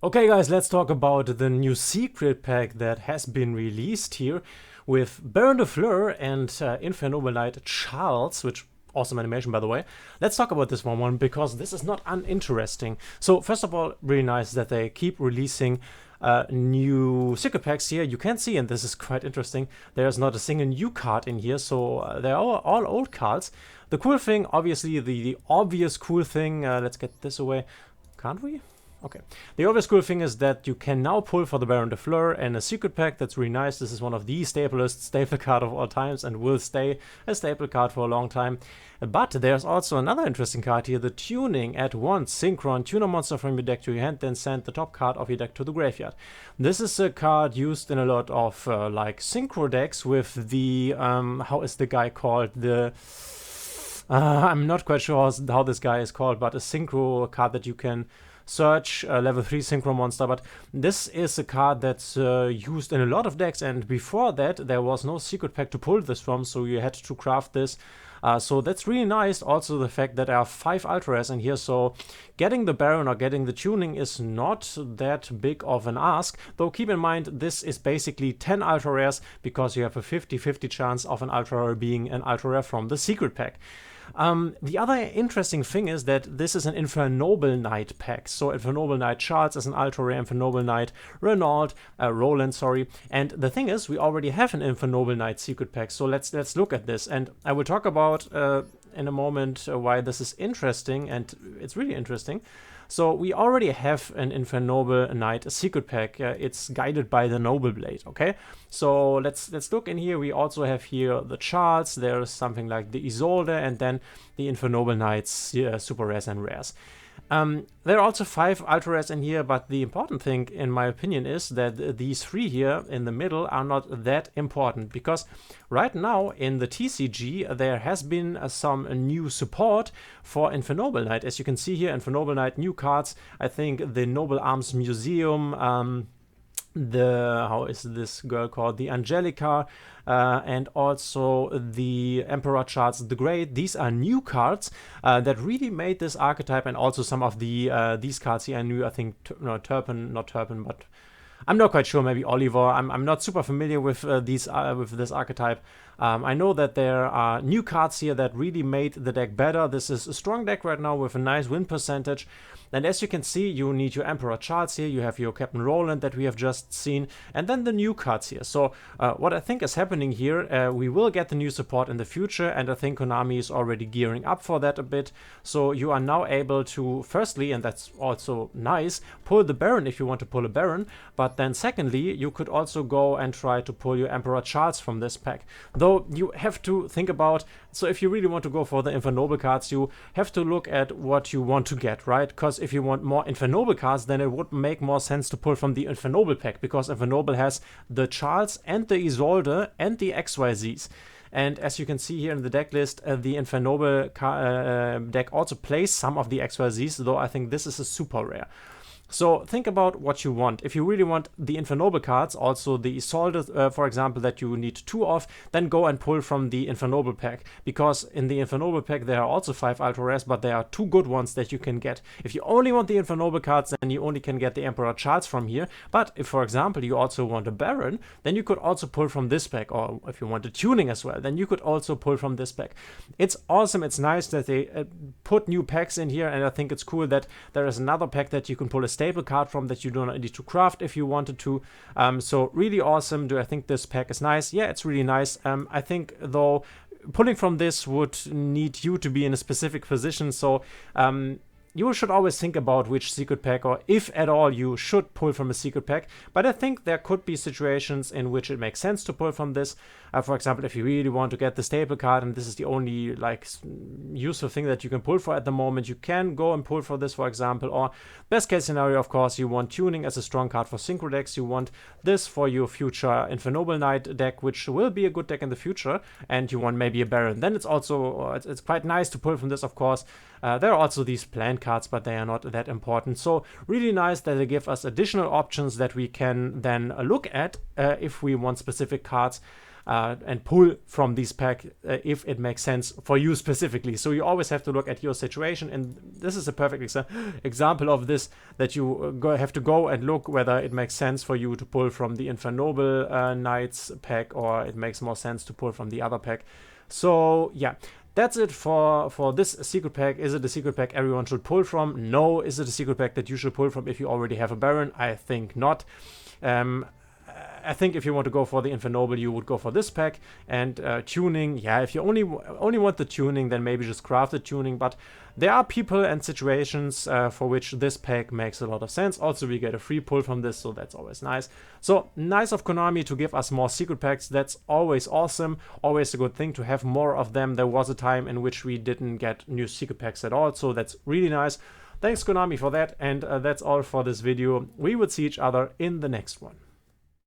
Okay guys, let's talk about the new secret pack that has been released here with Baron de Fleur and Infernoble Knight Charles, which awesome animation by the way. Let's talk about this one because this is not uninteresting. So first of all, really nice that they keep releasing new secret packs here. You can see, and this is quite interesting, there's not a single new card in here, so they're all old cards. The cool thing, obviously, the obvious cool thing, let's get this away. Can't we? Okay. The obvious cool thing is that you can now pull for the Baron de Fleur and a secret pack. That's really nice. This is one of the staplest staple card of all times and will stay a staple card for a long time. But there's also another interesting card here, the Tuning. At once, Synchron, tune a monster from your deck to your hand, then send the top card of your deck to the graveyard. This is a card used in a lot of like synchro decks with the, how is the guy called? The... I'm not quite sure how this guy is called, but a synchro card that you can search, level 3 synchro monster. But this is a card that's used in a lot of decks, and before that there was no secret pack to pull this from, so you had to craft this. So that's really nice. Also the fact that there are 5 ultra rares in here, so getting the Baron or getting the Tuning is not that big of an ask. Though keep in mind, this is basically 10 ultra rares because you have a 50-50 chance of an ultra rare being an ultra rare from the secret pack. The other interesting thing is that this is an Infernoble Knight pack. So Infernoble Knight Charles is an ultra rare, Infernoble Knight Roland, sorry. And the thing is, we already have an Infernoble Knight secret pack. So let's look at this, and I will talk about in a moment why this is interesting, and it's really interesting. So we already have an Infernoble Knight secret pack. It's guided by the Noble Blade. Okay, so let's look in here. We also have here the Charles. There's something like the Isolde, and then the Infernoble Knights super rares and rares. There are also 5 ultra rares in here, but the important thing, in my opinion, is that these 3 here in the middle are not that important, because right now in the TCG there has been some new support for Infernoble Knight. As you can see here, Infernoble Knight new cards. I think the Noble Arms Museum, the, how is this girl called, the Angelica, and also the Emperor Charles the Great. These are new cards that really made this archetype, and also some of the these cards here I knew. I think Turpin, not Turpin, but I'm not quite sure, maybe Oliver. I'm not super familiar with with this archetype. I know that there are new cards here that really made the deck better. This is a strong deck right now with a nice win percentage. And as you can see, you need your Emperor Charles here, you have your Captain Roland that we have just seen, and then the new cards here. So what I think is happening here, we will get the new support in the future, and I think Konami is already gearing up for that a bit. So you are now able to, firstly, and that's also nice, pull the Baron if you want to pull a Baron, but then secondly, you could also go and try to pull your Emperor Charles from this pack. Though you have to think about, so if you really want to go for the Infernoble cards, you have to look at what you want to get, right? Because if you want more Infernoble cards, then it would make more sense to pull from the Infernoble pack, because Infernoble has the Charles and the Isolde and the XYZs. And as you can see here in the deck list, the Infernoble deck also plays some of the XYZs, though I think this is a super rare. So think about what you want. If you really want the Infernoble cards, also the Isolde, for example, that you need 2 of, then go and pull from the Infernoble pack. Because in the Infernoble pack there are also 5 ultra rares, but there are 2 good ones that you can get. If you only want the Infernoble cards, then you only can get the Emperor Charles from here. But if, for example, you also want a Baron, then you could also pull from this pack. Or if you want a Tuning as well, then you could also pull from this pack. It's awesome. It's nice that they put new packs in here, and I think it's cool that there is another pack that you can pull a staple card from that you do not need to craft if you wanted to. So really awesome. Do I think this pack is nice? Yeah, it's really nice. I think though pulling from this would need you to be in a specific position, so you should always think about which secret pack, or if at all you should pull from a secret pack. But I think there could be situations in which it makes sense to pull from this. For example, if you really want to get the staple card and this is the only like useful thing that you can pull for at the moment, you can go and pull for this, for example. Or best case scenario, of course, you want Tuning as a strong card for synchro decks. You want this for your future Infernoble Knight deck, which will be a good deck in the future, and you want maybe a Baron. Then it's also it's quite nice to pull from this, of course. There are also these planned cards, but they are not that important. So really nice that they give us additional options that we can then look at if we want specific cards. and pull from these pack if it makes sense for you specifically. So you always have to look at your situation, and this is a perfect example of this, that you have to go and look whether it makes sense for you to pull from the Infernoble Knights pack, or it makes more sense to pull from the other pack. So yeah, that's it for this secret pack. Is it a secret pack everyone should pull from? No. Is it a secret pack that you should pull from if you already have a Baron? I think not. I think if you want to go for the Infernoble, you would go for this pack. And tuning, yeah, if you only want the tuning, then maybe just craft the tuning. But there are people and situations for which this pack makes a lot of sense. Also, we get a free pull from this, so that's always nice. So nice of Konami to give us more secret packs. That's always awesome. Always a good thing to have more of them. There was a time in which we didn't get new secret packs at all, so that's really nice. Thanks Konami for that, and that's all for this video. We will see each other in the next one.